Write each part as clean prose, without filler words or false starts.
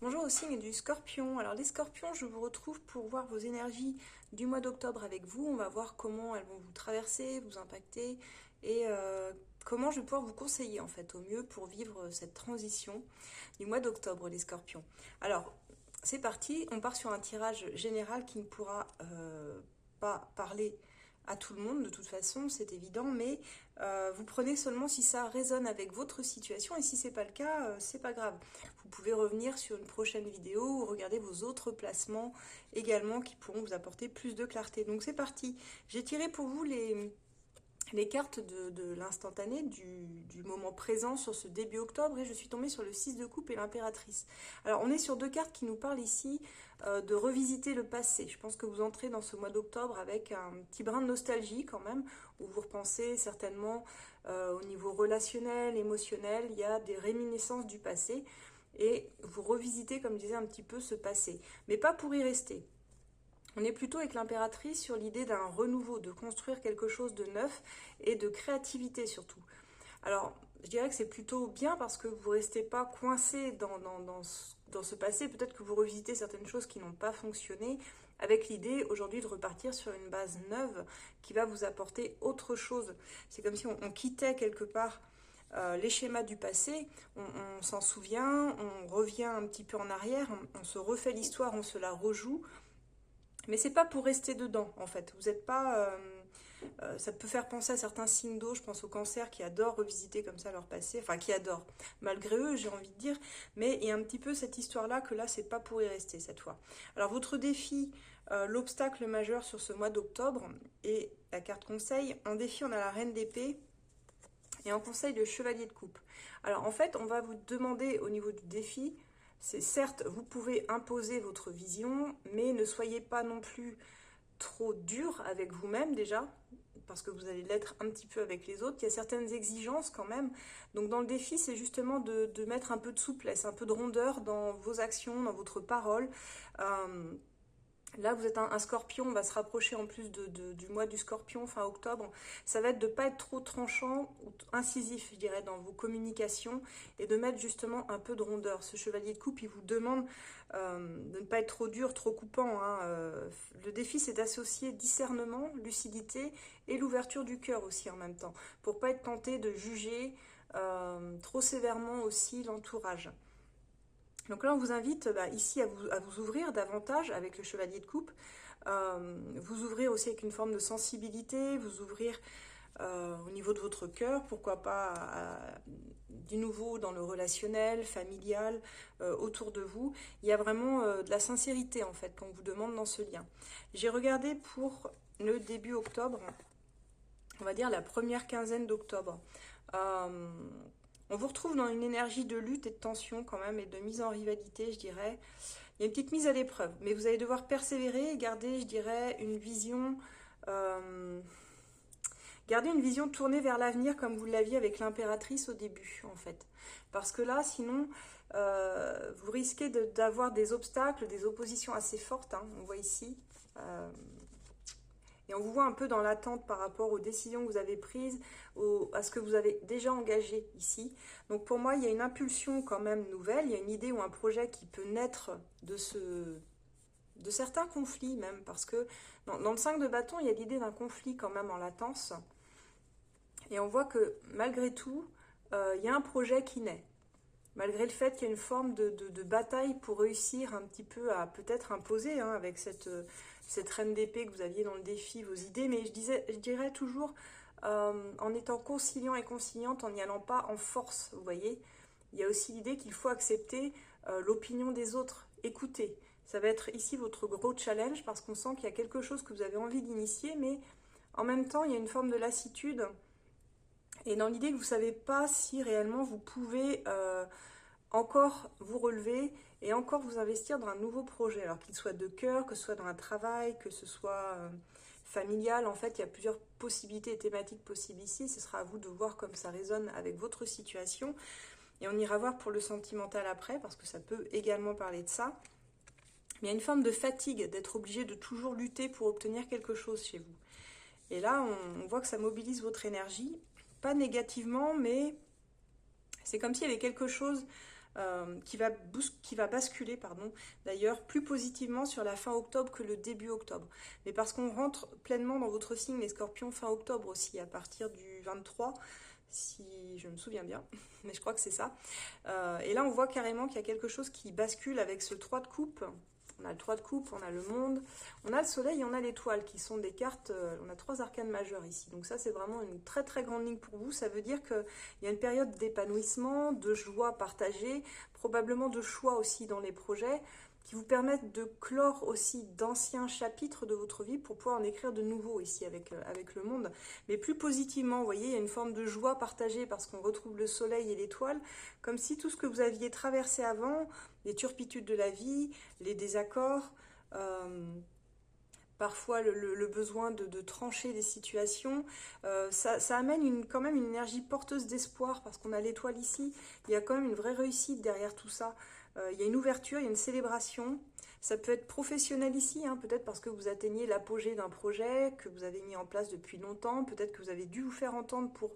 Bonjour au signe du Scorpion. Alors les Scorpions, je vous retrouve pour voir vos énergies du mois d'octobre avec vous. On va voir comment elles vont vous traverser, vous impacter et comment je vais pouvoir vous conseiller en fait au mieux pour vivre cette transition du mois d'octobre, les Scorpions. Alors c'est parti, on part sur un tirage général qui ne pourra pas parler à tout le monde de toute façon, c'est évident, mais vous prenez seulement si ça résonne avec votre situation et si c'est pas le cas, c'est pas grave. Vous pouvez revenir sur une prochaine vidéo ou regarder vos autres placements également qui pourront vous apporter plus de clarté. Donc c'est parti. J'ai tiré pour vous les cartes de l'instantané, du moment présent sur ce début octobre et je suis tombée sur le 6 de coupe et l'impératrice. Alors on est sur deux cartes qui nous parlent ici de revisiter le passé. Je pense que vous entrez dans ce mois d'octobre avec un petit brin de nostalgie quand même, où vous repensez certainement au niveau relationnel, émotionnel, il y a des réminiscences du passé et vous revisitez, comme je disais, un petit peu ce passé. Mais pas pour y rester. On est plutôt avec l'impératrice sur l'idée d'un renouveau, de construire quelque chose de neuf et de créativité surtout. Alors, je dirais que c'est plutôt bien parce que vous ne restez pas coincé dans ce passé. Peut-être que vous revisitez certaines choses qui n'ont pas fonctionné avec l'idée aujourd'hui de repartir sur une base neuve qui va vous apporter autre chose. C'est comme si on quittait quelque part les schémas du passé, on s'en souvient, on revient un petit peu en arrière, on se refait l'histoire, on se la rejoue. Mais c'est pas pour rester dedans, en fait. Vous n'êtes pas. Ça peut faire penser à certains signes d'eau, je pense au cancer, qui adorent revisiter comme ça leur passé. Enfin, qui adorent. Malgré eux, j'ai envie de dire. Mais il y a un petit peu cette histoire-là que là, c'est pas pour y rester cette fois. Alors, votre défi, l'obstacle majeur sur ce mois d'octobre, et la carte conseil. En défi, on a la reine d'épée. Et en conseil, le chevalier de coupe. Alors, en fait, on va vous demander au niveau du défi. C'est certes, vous pouvez imposer votre vision, mais ne soyez pas non plus trop dur avec vous-même déjà, parce que vous allez l'être un petit peu avec les autres. Il y a certaines exigences quand même. Donc dans le défi, c'est justement de mettre un peu de souplesse, un peu de rondeur dans vos actions, dans votre parole. Là, vous êtes un scorpion, on va se rapprocher en plus du mois du scorpion, fin octobre. Ça va être de ne pas être trop tranchant ou incisif, je dirais, dans vos communications et de mettre justement un peu de rondeur. Ce chevalier de coupe, il vous demande de ne pas être trop dur, trop coupant. Hein. Le défi, c'est d'associer discernement, lucidité et l'ouverture du cœur aussi en même temps, pour ne pas être tenté de juger trop sévèrement aussi l'entourage. Donc là, on vous invite ici à vous ouvrir davantage avec le chevalier de coupe, vous ouvrir aussi avec une forme de sensibilité, vous ouvrir au niveau de votre cœur, pourquoi pas du nouveau dans le relationnel, familial, autour de vous. Il y a vraiment de la sincérité en fait qu'on vous demande dans ce lien. J'ai regardé pour le début octobre, on va dire la première quinzaine d'octobre. On vous retrouve dans une énergie de lutte et de tension quand même et de mise en rivalité, je dirais. Il y a une petite mise à l'épreuve, mais vous allez devoir persévérer et garder, je dirais, garder une vision tournée vers l'avenir comme vous l'aviez avec l'impératrice au début, en fait. Parce que là, sinon, vous risquez d'avoir des obstacles, des oppositions assez fortes, hein, on voit ici. Et on vous voit un peu dans l'attente par rapport aux décisions que vous avez prises, à ce que vous avez déjà engagé ici. Donc pour moi, il y a une impulsion quand même nouvelle, il y a une idée ou un projet qui peut naître de certains conflits même, parce que dans le 5 de bâton, il y a l'idée d'un conflit quand même en latence. Et on voit que malgré tout, il y a un projet qui naît. Malgré le fait qu'il y a une forme de bataille pour réussir un petit peu à peut-être imposer hein, avec cette reine d'épée que vous aviez dans le défi, vos idées, mais je dirais toujours en étant conciliant et conciliante, en n'y allant pas en force, vous voyez. Il y a aussi l'idée qu'il faut accepter l'opinion des autres, écouter. Ça va être ici votre gros challenge parce qu'on sent qu'il y a quelque chose que vous avez envie d'initier, mais en même temps, il y a une forme de lassitude et dans l'idée que vous ne savez pas si réellement vous pouvez encore vous relever et encore vous investir dans un nouveau projet, alors qu'il soit de cœur, que ce soit dans un travail, que ce soit familial. En fait, il y a plusieurs possibilités et thématiques possibles ici. Ce sera à vous de voir comme ça résonne avec votre situation. Et on ira voir pour le sentimental après, parce que ça peut également parler de ça. Mais il y a une forme de fatigue d'être obligé de toujours lutter pour obtenir quelque chose chez vous. Et là, on voit que ça mobilise votre énergie, pas négativement, mais c'est comme s'il y avait quelque chose qui va basculer, pardon, d'ailleurs, plus positivement sur la fin octobre que le début octobre. Mais parce qu'on rentre pleinement dans votre signe, les scorpions, fin octobre aussi, à partir du 23, si je me souviens bien, mais je crois que c'est ça. Et là, on voit carrément qu'il y a quelque chose qui bascule avec ce 3 de coupe. On a le 3 de coupe, on a le monde, on a le soleil et on a l'étoile qui sont des cartes, on a 3 arcanes majeures ici. Donc ça c'est vraiment une très très grande ligne pour vous. Ça veut dire qu'il y a une période d'épanouissement, de joie partagée, probablement de choix aussi dans les projets qui vous permettent de clore aussi d'anciens chapitres de votre vie pour pouvoir en écrire de nouveaux ici avec le monde. Mais plus positivement, vous voyez, il y a une forme de joie partagée parce qu'on retrouve le soleil et l'étoile, comme si tout ce que vous aviez traversé avant, les turpitudes de la vie, les désaccords, parfois le besoin de trancher des situations, ça amène quand même une énergie porteuse d'espoir parce qu'on a l'étoile ici, il y a quand même une vraie réussite derrière tout ça. Il y a une ouverture, il y a une célébration. Ça peut être professionnel ici, hein, peut-être parce que vous atteignez l'apogée d'un projet que vous avez mis en place depuis longtemps, peut-être que vous avez dû vous faire entendre pour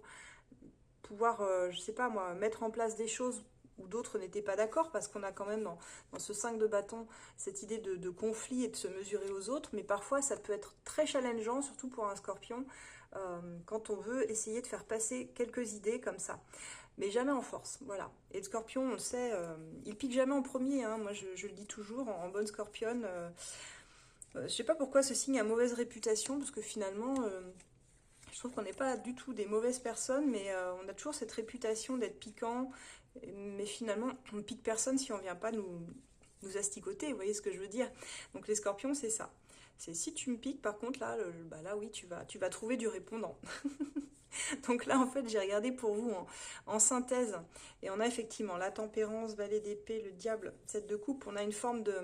pouvoir, je sais pas moi, mettre en place des choses où d'autres n'étaient pas d'accord, parce qu'on a quand même dans ce 5 de bâton cette idée de conflit et de se mesurer aux autres, mais parfois ça peut être très challengeant, surtout pour un scorpion, quand on veut essayer de faire passer quelques idées comme ça. Mais jamais en force, voilà. Et le scorpion, on le sait, il pique jamais en premier, hein. Moi je le dis toujours, en bonne scorpionne. Je sais pas pourquoi ce signe a mauvaise réputation, parce que finalement, je trouve qu'on n'est pas du tout des mauvaises personnes, mais on a toujours cette réputation d'être piquant, mais finalement, on ne pique personne si on ne vient pas nous asticoter, vous voyez ce que je veux dire. Donc les scorpions, c'est ça. C'est si tu me piques, par contre, là, là oui, tu vas trouver du répondant. Donc là, en fait, j'ai regardé pour vous en synthèse. Et on a effectivement la tempérance, valet d'épée, le diable, 7 de coupe. On a une forme de...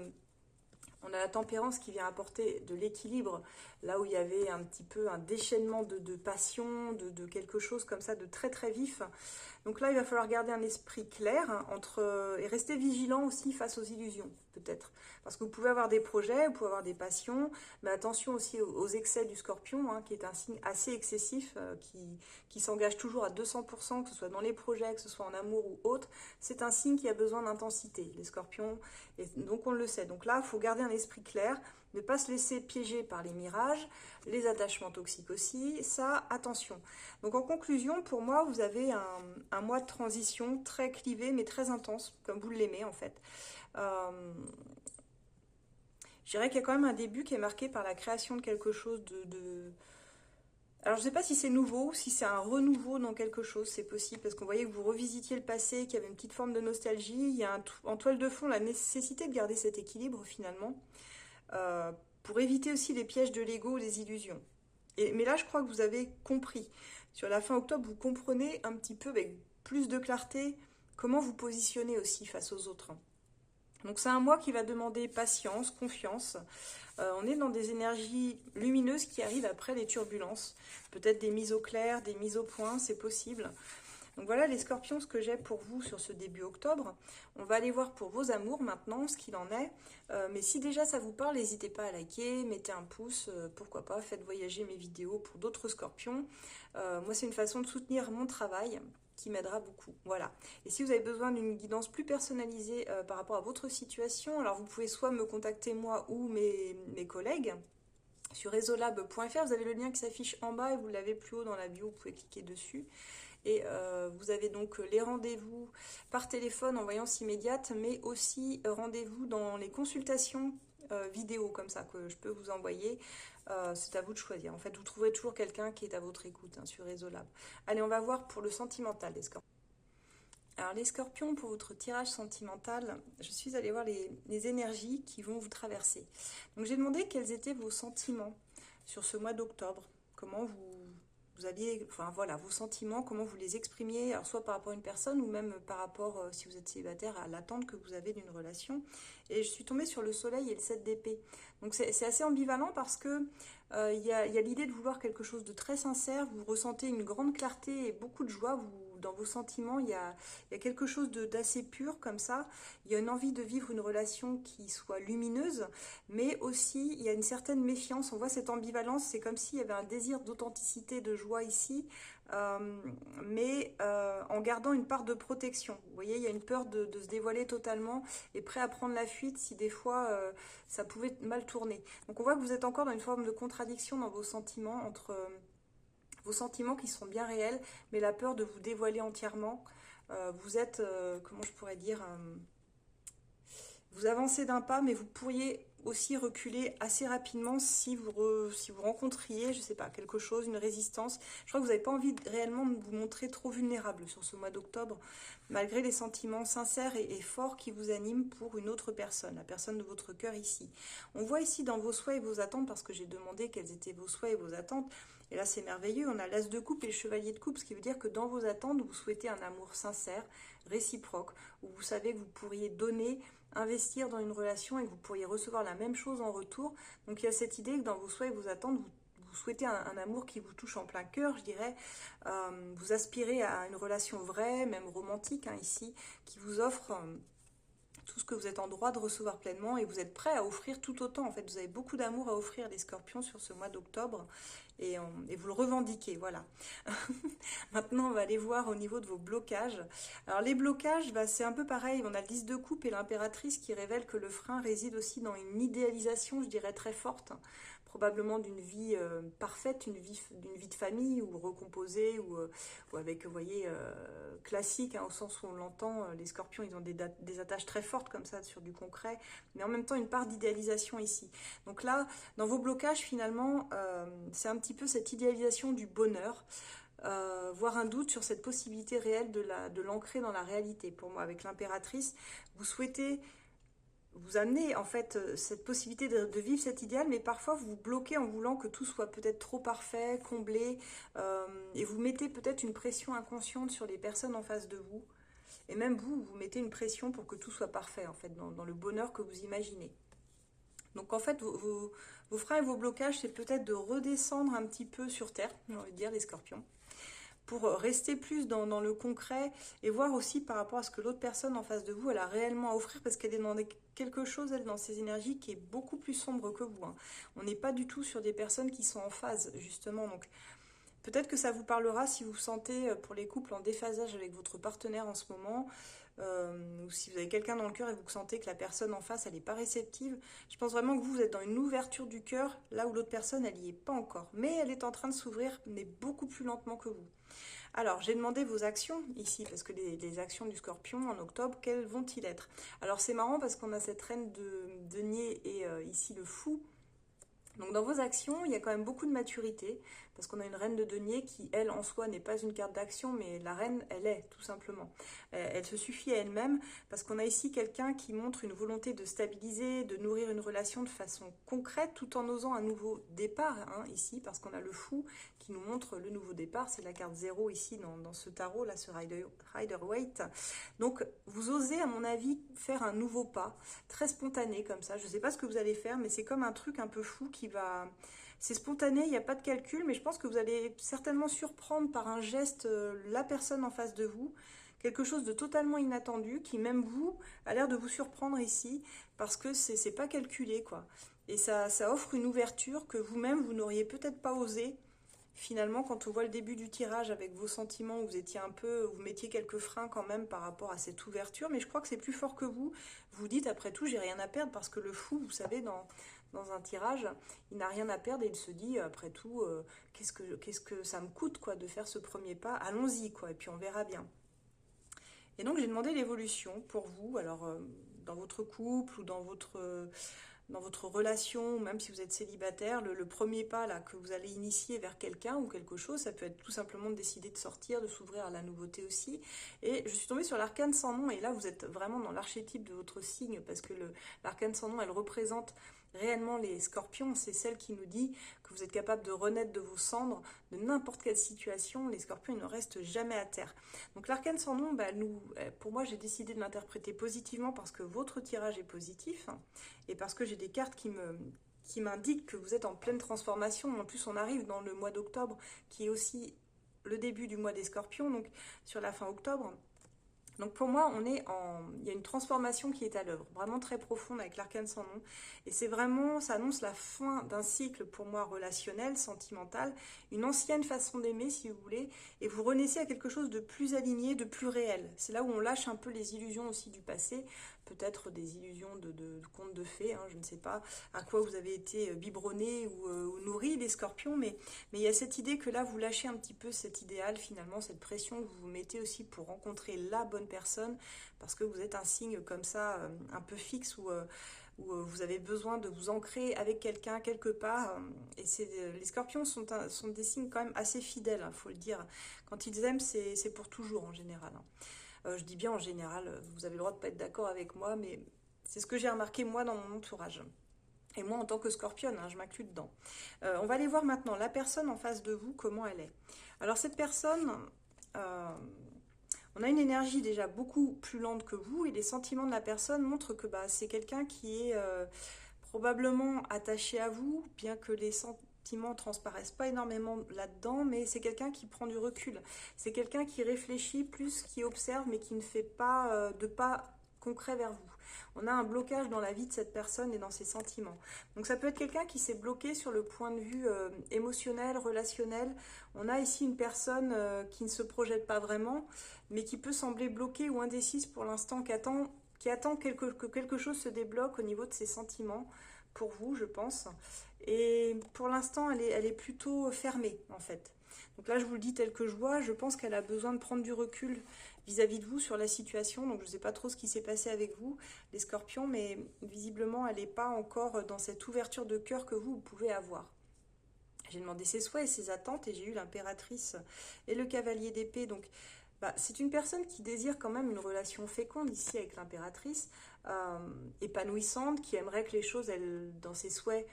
On a la tempérance qui vient apporter de l'équilibre, là où il y avait un petit peu un déchaînement de passion, de quelque chose comme ça, de très très vif. Donc là, il va falloir garder un esprit clair et rester vigilant aussi face aux illusions, peut-être. Parce que vous pouvez avoir des projets, vous pouvez avoir des passions, mais attention aussi aux excès du scorpion, hein, qui est un signe assez excessif, qui s'engage toujours à 200%, que ce soit dans les projets, que ce soit en amour ou autre. C'est un signe qui a besoin d'intensité, les scorpions, et donc on le sait. Donc là, il faut garder un esprit clair, ne pas se laisser piéger par les mirages, les attachements toxiques aussi, ça, attention. Donc en conclusion, pour moi, vous avez un mois de transition très clivé, mais très intense, comme vous l'aimez en fait. Je dirais qu'il y a quand même un début qui est marqué par la création de quelque chose Alors je ne sais pas si c'est nouveau, si c'est un renouveau dans quelque chose, c'est possible, parce qu'on voyait que vous revisitiez le passé, qu'il y avait une petite forme de nostalgie, il y a en toile de fond la nécessité de garder cet équilibre finalement, pour éviter aussi les pièges de l'ego ou des illusions. Mais là, je crois que vous avez compris. Sur la fin octobre, vous comprenez un petit peu avec plus de clarté comment vous positionnez aussi face aux autres. Donc c'est un mois qui va demander patience, confiance. On est dans des énergies lumineuses qui arrivent après les turbulences. Peut-être des mises au clair, des mises au point, c'est possible. Donc voilà les scorpions, ce que j'ai pour vous sur ce début octobre. On va aller voir pour vos amours maintenant ce qu'il en est. Mais si déjà ça vous parle, n'hésitez pas à liker, mettez un pouce, pourquoi pas, faites voyager mes vidéos pour d'autres scorpions. Moi c'est une façon de soutenir mon travail qui m'aidera beaucoup. Voilà. Et si vous avez besoin d'une guidance plus personnalisée par rapport à votre situation, alors vous pouvez soit me contacter moi ou mes collègues. Sur resolab.fr, vous avez le lien qui s'affiche en bas et vous l'avez plus haut dans la bio, vous pouvez cliquer dessus. Et vous avez donc les rendez-vous par téléphone en voyance immédiate, mais aussi rendez-vous dans les consultations vidéo comme ça que je peux vous envoyer. C'est à vous de choisir. En fait, vous trouverez toujours quelqu'un qui est à votre écoute sur Resolab. Allez, on va voir pour le sentimental des scorpions. Alors les scorpions, pour votre tirage sentimental, je suis allée voir les énergies qui vont vous traverser. Donc j'ai demandé quels étaient vos sentiments sur ce mois d'octobre. Comment vous aviez, enfin voilà, vos sentiments, comment vous les exprimiez, alors soit par rapport à une personne ou même par rapport, si vous êtes célibataire, à l'attente que vous avez d'une relation. Et je suis tombée sur le soleil et le 7 d'épée. Donc c'est assez ambivalent parce que il y a l'idée de vouloir quelque chose de très sincère, vous ressentez une grande clarté et beaucoup de joie, dans vos sentiments, il y a quelque chose d'assez pur comme ça. Il y a une envie de vivre une relation qui soit lumineuse, mais aussi il y a une certaine méfiance. On voit cette ambivalence, c'est comme s'il y avait un désir d'authenticité, de joie ici, euh, mais en gardant une part de protection. Vous voyez, il y a une peur de se dévoiler totalement et prêt à prendre la fuite si des fois ça pouvait mal tourner. Donc on voit que vous êtes encore dans une forme de contradiction dans vos sentiments, entre vos sentiments qui sont bien réels, mais la peur de vous dévoiler entièrement. Vous êtes, comment je pourrais dire, vous avancez d'un pas, mais vous pourriez aussi reculer assez rapidement si vous rencontriez, je ne sais pas, quelque chose, une résistance. Je crois que vous n'avez pas envie réellement de vous montrer trop vulnérable sur ce mois d'octobre, malgré les sentiments sincères et forts qui vous animent pour une autre personne, la personne de votre cœur ici. On voit ici dans vos souhaits et vos attentes, parce que j'ai demandé quelles étaient vos souhaits et vos attentes, et là c'est merveilleux, on a l'as de coupe et le chevalier de coupe, ce qui veut dire que dans vos attentes, vous souhaitez un amour sincère, réciproque, où vous savez que vous pourriez donner, investir dans une relation et que vous pourriez recevoir la même chose en retour. Donc il y a cette idée que dans vos souhaits et vos attentes, vous souhaitez un amour qui vous touche en plein cœur, je dirais. Vous aspirez à une relation vraie, même romantique hein, ici, qui vous offre tout ce que vous êtes en droit de recevoir pleinement et vous êtes prêt à offrir tout autant. En fait, vous avez beaucoup d'amour à offrir les scorpions sur ce mois d'octobre et vous le revendiquez, voilà. Maintenant, on va aller voir au niveau de vos blocages. Alors, les blocages, bah, c'est un peu pareil. On a le 10 de coupe et l'impératrice qui révèle que le frein réside aussi dans une idéalisation, je dirais, très forte. Probablement d'une vie parfaite, d'une vie de famille ou recomposée ou avec, vous voyez, classique, hein, au sens où on l'entend, les scorpions, ils ont des attaches très fortes comme ça sur du concret, mais en même temps une part d'idéalisation ici. Donc là, dans vos blocages, finalement, c'est un petit peu cette idéalisation du bonheur, voire un doute sur cette possibilité réelle de l'ancrer dans la réalité. Pour moi, avec l'impératrice, vous souhaitez vous amenez en fait cette possibilité de vivre cet idéal, mais parfois vous vous bloquez en voulant que tout soit peut-être trop parfait, comblé, et vous mettez peut-être une pression inconsciente sur les personnes en face de vous, et même vous mettez une pression pour que tout soit parfait en fait, dans le bonheur que vous imaginez. Donc en fait, vos freins et vos blocages, c'est peut-être de redescendre un petit peu sur terre, j'ai envie de dire, les scorpions, pour rester plus dans le concret et voir aussi par rapport à ce que l'autre personne en face de vous, elle a réellement à offrir, parce qu'elle est dans quelque chose, elle, dans ses énergies, qui est beaucoup plus sombre que vous. Hein. On n'est pas du tout sur des personnes qui sont en phase, justement. Donc, peut-être que ça vous parlera si vous vous sentez, pour les couples, en déphasage avec votre partenaire en ce moment, ou si vous avez quelqu'un dans le cœur et vous sentez que la personne en face, elle n'est pas réceptive. Je pense vraiment que vous êtes dans une ouverture du cœur, là où l'autre personne, elle n'y est pas encore. Mais elle est en train de s'ouvrir, mais beaucoup plus lentement que vous. Alors, j'ai demandé vos actions ici, parce que les actions du scorpion en octobre, quelles vont-ils être? Alors, c'est marrant parce qu'on a cette reine de denier et ici le fou. Donc dans vos actions, il y a quand même beaucoup de maturité, parce qu'on a une reine de denier qui, elle, en soi, n'est pas une carte d'action, mais la reine, elle est, tout simplement. Elle se suffit à elle-même, parce qu'on a ici quelqu'un qui montre une volonté de stabiliser, de nourrir une relation de façon concrète, tout en osant un nouveau départ, hein, ici, parce qu'on a le fou qui nous montre le nouveau départ, c'est la carte 0 ici, dans ce tarot, là, ce Rider-Waite. Donc, vous osez, à mon avis, faire un nouveau pas, très spontané, comme ça. Je ne sais pas ce que vous allez faire, mais c'est comme un truc un peu fou qui va... C'est spontané, il n'y a pas de calcul, mais je pense que vous allez certainement surprendre par un geste la personne en face de vous, quelque chose de totalement inattendu, qui même vous, a l'air de vous surprendre ici, parce que c'est pas calculé, quoi. Et ça offre une ouverture que vous-même, vous n'auriez peut-être pas osé. Finalement, quand on voit le début du tirage avec vos sentiments, où vous étiez un peu, vous mettiez quelques freins quand même par rapport à cette ouverture, mais je crois que c'est plus fort que vous. Vous dites, après tout, j'ai rien à perdre, parce que le fou, vous savez, dans un tirage, il n'a rien à perdre et il se dit, après tout, qu'est-ce que ça me coûte, quoi, de faire ce premier pas? Allons-y, quoi, et puis on verra bien. Et donc, j'ai demandé l'évolution pour vous, alors dans votre couple ou dans votre relation, ou même si vous êtes célibataire, le premier pas là que vous allez initier vers quelqu'un ou quelque chose, ça peut être tout simplement de décider de sortir, de s'ouvrir à la nouveauté aussi. Et je suis tombée sur l'arcane sans nom, et là vous êtes vraiment dans l'archétype de votre signe, parce que l'arcane sans nom, elle représente réellement les scorpions. C'est celle qui nous dit que vous êtes capable de renaître de vos cendres, de n'importe quelle situation. Les scorpions, ils ne restent jamais à terre. Donc l'arcane sans nom, bah, pour moi, j'ai décidé de l'interpréter positivement, parce que votre tirage est positif, hein, et parce que j'ai des cartes qui m'indiquent que vous êtes en pleine transformation. En plus, on arrive dans le mois d'octobre, qui est aussi le début du mois des Scorpions, donc sur la fin octobre. Donc pour moi, il y a une transformation qui est à l'œuvre, vraiment très profonde avec l'arcane sans nom. Et c'est vraiment, ça annonce la fin d'un cycle pour moi relationnel, sentimental, une ancienne façon d'aimer si vous voulez, et vous renaissez à quelque chose de plus aligné, de plus réel. C'est là où on lâche un peu les illusions aussi du passé, peut-être des illusions de contes de fées, hein, je ne sais pas à quoi vous avez été biberonné ou nourri les scorpions, mais il y a cette idée que là vous lâchez un petit peu cet idéal finalement, cette pression que vous vous mettez aussi pour rencontrer la bonne personne, parce que vous êtes un signe comme ça, un peu fixe, où vous avez besoin de vous ancrer avec quelqu'un quelque part. Et les scorpions sont des signes quand même assez fidèles, il faut le dire. Quand ils aiment, c'est pour toujours en général. Je dis bien en général, vous avez le droit de ne pas être d'accord avec moi, mais c'est ce que j'ai remarqué moi dans mon entourage. Et moi en tant que scorpionne, hein, je m'inclus dedans. On va aller voir maintenant la personne en face de vous, comment elle est. Alors cette personne, on a une énergie déjà beaucoup plus lente que vous, et les sentiments de la personne montrent que c'est quelqu'un qui est probablement attaché à vous, bien que les sentiments transparaissent pas énormément là-dedans, mais c'est quelqu'un qui prend du recul. C'est quelqu'un qui réfléchit plus, qui observe, mais qui ne fait pas de pas concret vers vous. On a un blocage dans la vie de cette personne et dans ses sentiments. Donc ça peut être quelqu'un qui s'est bloqué sur le point de vue émotionnel, relationnel. On a ici une personne qui ne se projette pas vraiment, mais qui peut sembler bloquée ou indécise pour l'instant, qui attend que quelque chose se débloque au niveau de ses sentiments, pour vous, je pense. Et pour l'instant, elle est plutôt fermée, en fait. Donc là, je vous le dis tel que je vois, je pense qu'elle a besoin de prendre du recul vis-à-vis de vous sur la situation. Donc je ne sais pas trop ce qui s'est passé avec vous, les scorpions, mais visiblement, elle n'est pas encore dans cette ouverture de cœur que vous pouvez avoir. J'ai demandé ses souhaits et ses attentes, et j'ai eu l'impératrice et le cavalier d'épée. Donc c'est une personne qui désire quand même une relation féconde ici avec l'impératrice, épanouissante, qui aimerait que les choses, dans ses souhaits,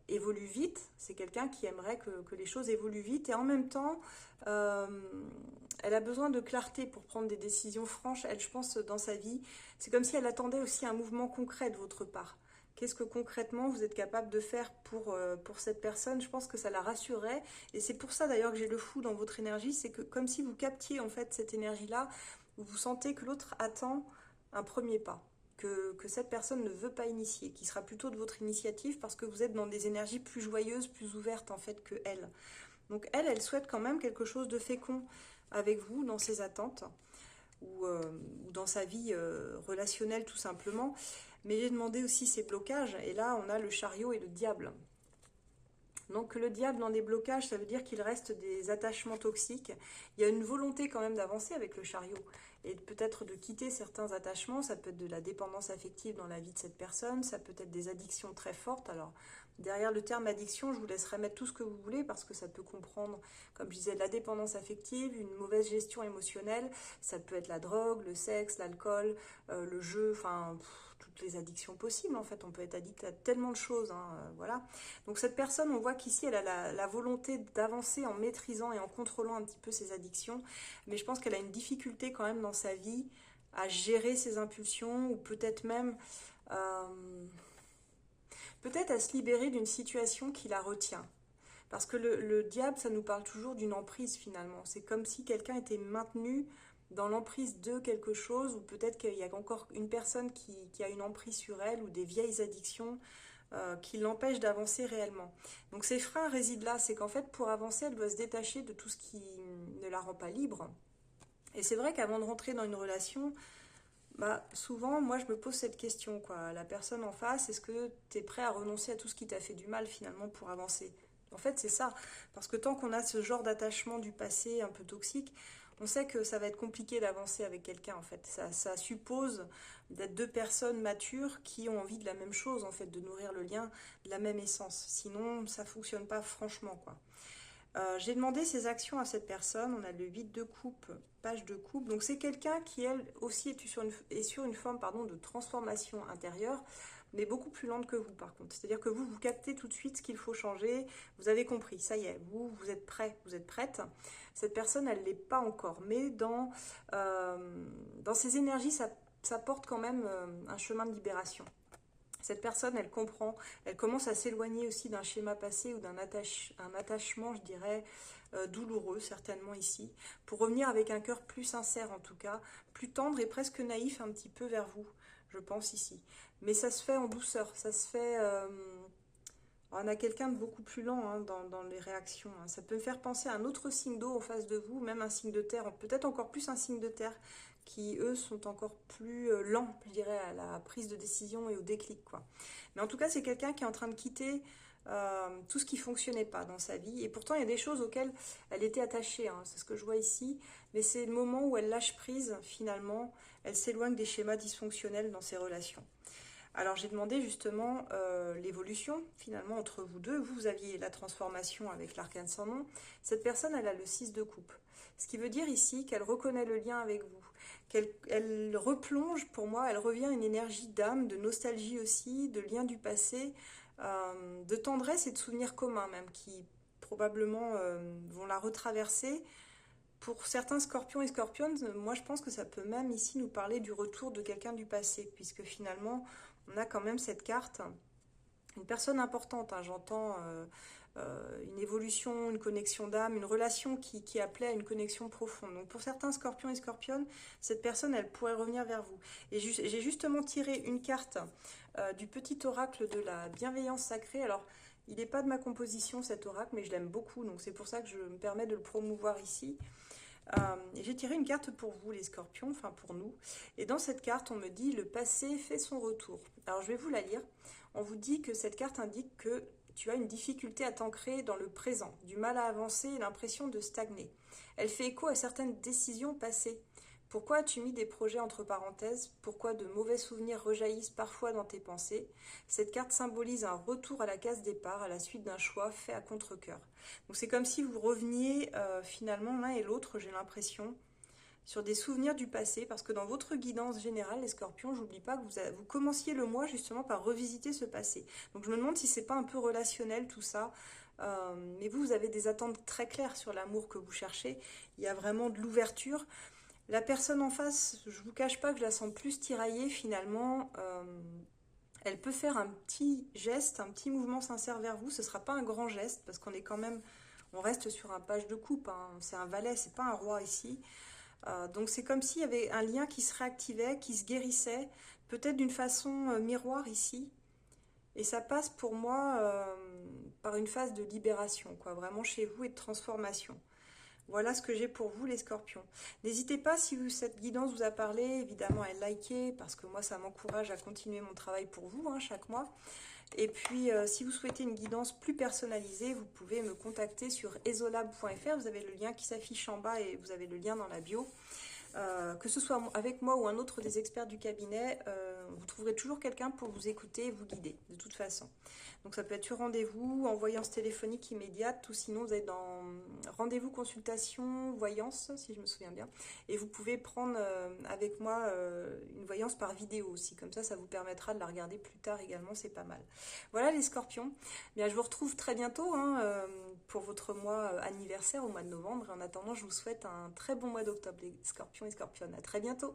évoluent vite. C'est quelqu'un qui aimerait que les choses évoluent vite, et en même temps, elle a besoin de clarté pour prendre des décisions franches. Elle, je pense, dans sa vie, c'est comme si elle attendait aussi un mouvement concret de votre part. Qu'est-ce que concrètement vous êtes capable de faire pour cette personne? Je pense que ça la rassurerait. Et c'est pour ça d'ailleurs que j'ai le fou dans votre énergie. C'est que comme si vous captiez en fait cette énergie-là, où vous sentez que l'autre attend un premier pas. Que cette personne ne veut pas initier, qui sera plutôt de votre initiative, parce que vous êtes dans des énergies plus joyeuses, plus ouvertes en fait que elle. Donc elle souhaite quand même quelque chose de fécond avec vous dans ses attentes, ou dans sa vie relationnelle tout simplement. Mais j'ai demandé aussi ses blocages, et là on a le chariot et le diable. Donc le diable dans des blocages, ça veut dire qu'il reste des attachements toxiques. Il y a une volonté quand même d'avancer avec le chariot, et peut-être de quitter certains attachements. Ça peut être de la dépendance affective dans la vie de cette personne, ça peut être des addictions très fortes. Alors derrière le terme addiction, je vous laisserai mettre tout ce que vous voulez, parce que ça peut comprendre, comme je disais, de la dépendance affective, une mauvaise gestion émotionnelle, ça peut être la drogue, le sexe, l'alcool, le jeu, enfin toutes les addictions possibles en fait. On peut être addict à tellement de choses, hein, voilà. Donc cette personne, on voit qu'ici elle a la volonté d'avancer en maîtrisant et en contrôlant un petit peu ses addictions, mais je pense qu'elle a une difficulté quand même dans sa vie à gérer ses impulsions, ou peut-être même peut-être à se libérer d'une situation qui la retient. Parce que le diable, ça nous parle toujours d'une emprise finalement. C'est comme si quelqu'un était maintenu dans l'emprise de quelque chose, ou peut-être qu'il y a encore une personne qui a une emprise sur elle, ou des vieilles addictions qui l'empêchent d'avancer réellement. Donc ces freins résident là, c'est qu'en fait pour avancer, elle doit se détacher de tout ce qui ne la rend pas libre. Et c'est vrai qu'avant de rentrer dans une relation, souvent, moi, je me pose cette question, quoi. La personne en face, est-ce que tu es prêt à renoncer à tout ce qui t'a fait du mal, finalement, pour avancer? En fait, c'est ça. Parce que tant qu'on a ce genre d'attachement du passé un peu toxique, on sait que ça va être compliqué d'avancer avec quelqu'un, en fait. Ça suppose d'être deux personnes matures qui ont envie de la même chose, en fait, de nourrir le lien de la même essence. Sinon, ça fonctionne pas franchement, quoi. J'ai demandé ses actions à cette personne. On a le 8 de coupe, page de coupe. Donc c'est quelqu'un qui, elle, aussi est sur une forme de transformation intérieure, mais beaucoup plus lente que vous, par contre. C'est-à-dire que vous captez tout de suite ce qu'il faut changer. Vous avez compris, ça y est, vous êtes prêt, vous êtes prête. Cette personne, elle ne l'est pas encore. Mais dans ses énergies, ça porte quand même un chemin de libération. Cette personne, elle comprend, elle commence à s'éloigner aussi d'un schéma passé ou un attachement, je dirais, douloureux, certainement ici, pour revenir avec un cœur plus sincère en tout cas, plus tendre et presque naïf un petit peu vers vous, je pense ici. Mais ça se fait en douceur, ça se fait... on a quelqu'un de beaucoup plus lent hein, dans les réactions. Hein. Ça peut me faire penser à un autre signe d'eau en face de vous, même un signe de terre, peut-être encore plus un signe de terre, qui eux sont encore plus lents, je dirais, à la prise de décision et au déclic. Quoi. Mais en tout cas, c'est quelqu'un qui est en train de quitter tout ce qui ne fonctionnait pas dans sa vie. Et pourtant, il y a des choses auxquelles elle était attachée, hein, c'est ce que je vois ici. Mais c'est le moment où elle lâche prise, finalement, elle s'éloigne des schémas dysfonctionnels dans ses relations. Alors j'ai demandé justement l'évolution finalement entre vous deux. Vous aviez la transformation avec l'arcane sans nom. Cette personne, elle a le 6 de coupe. Ce qui veut dire ici qu'elle reconnaît le lien avec vous. Elle replonge, pour moi, elle revient à une énergie d'âme, de nostalgie aussi, de lien du passé, de tendresse et de souvenirs communs même, qui probablement vont la retraverser. Pour certains scorpions et scorpionnes, moi je pense que ça peut même ici nous parler du retour de quelqu'un du passé, puisque finalement on a quand même cette carte, une personne importante, hein, j'entends une évolution, une connexion d'âme, une relation qui appelait à une connexion profonde. Donc pour certains scorpions et scorpionnes, cette personne elle pourrait revenir vers vous. Et j'ai justement tiré une carte du petit oracle de la bienveillance sacrée. Alors il n'est pas de ma composition cet oracle, mais je l'aime beaucoup, donc c'est pour ça que je me permets de le promouvoir ici. J'ai tiré une carte pour vous les scorpions, enfin pour nous, et dans cette carte on me dit le passé fait son retour. Alors je vais vous la lire. On vous dit que cette carte indique que tu as une difficulté à t'ancrer dans le présent, du mal à avancer et l'impression de stagner. Elle fait écho à certaines décisions passées. Pourquoi as-tu mis des projets entre parenthèses? Pourquoi de mauvais souvenirs rejaillissent parfois dans tes pensées? Cette carte symbolise un retour à la case départ à la suite d'un choix fait à contre-cœur. Donc c'est comme si vous reveniez finalement l'un et l'autre, j'ai l'impression, sur des souvenirs du passé, parce que dans votre guidance générale, les scorpions, j'oublie pas que vous commenciez le mois justement par revisiter ce passé. Donc je me demande si c'est pas un peu relationnel tout ça. Mais vous avez des attentes très claires sur l'amour que vous cherchez. Il y a vraiment de l'ouverture. La personne en face, je vous cache pas que je la sens plus tiraillée finalement. Elle peut faire un petit geste, un petit mouvement sincère vers vous. Ce ne sera pas un grand geste parce qu'on est quand même, on reste sur un page de coupe. Hein. C'est un valet, c'est pas un roi ici. Donc c'est comme s'il y avait un lien qui se réactivait, qui se guérissait, peut-être d'une façon miroir ici. Et ça passe pour moi par une phase de libération, quoi, vraiment chez vous et de transformation. Voilà ce que j'ai pour vous les scorpions. N'hésitez pas si cette guidance vous a parlé, évidemment à liker, parce que moi ça m'encourage à continuer mon travail pour vous hein, chaque mois. Et puis si vous souhaitez une guidance plus personnalisée, vous pouvez me contacter sur esolab.fr, vous avez le lien qui s'affiche en bas et vous avez le lien dans la bio. Que ce soit avec moi ou un autre des experts du cabinet, vous trouverez toujours quelqu'un pour vous écouter et vous guider, de toute façon. Donc ça peut être sur rendez-vous, en voyance téléphonique immédiate, ou sinon vous êtes dans rendez-vous consultation, voyance, si je me souviens bien. Et vous pouvez prendre avec moi une voyance par vidéo aussi, comme ça vous permettra de la regarder plus tard également, c'est pas mal. Voilà les scorpions, bien, je vous retrouve très bientôt hein, pour votre mois anniversaire au mois de novembre. En attendant, je vous souhaite un très bon mois d'octobre les scorpions et scorpionnes. À très bientôt.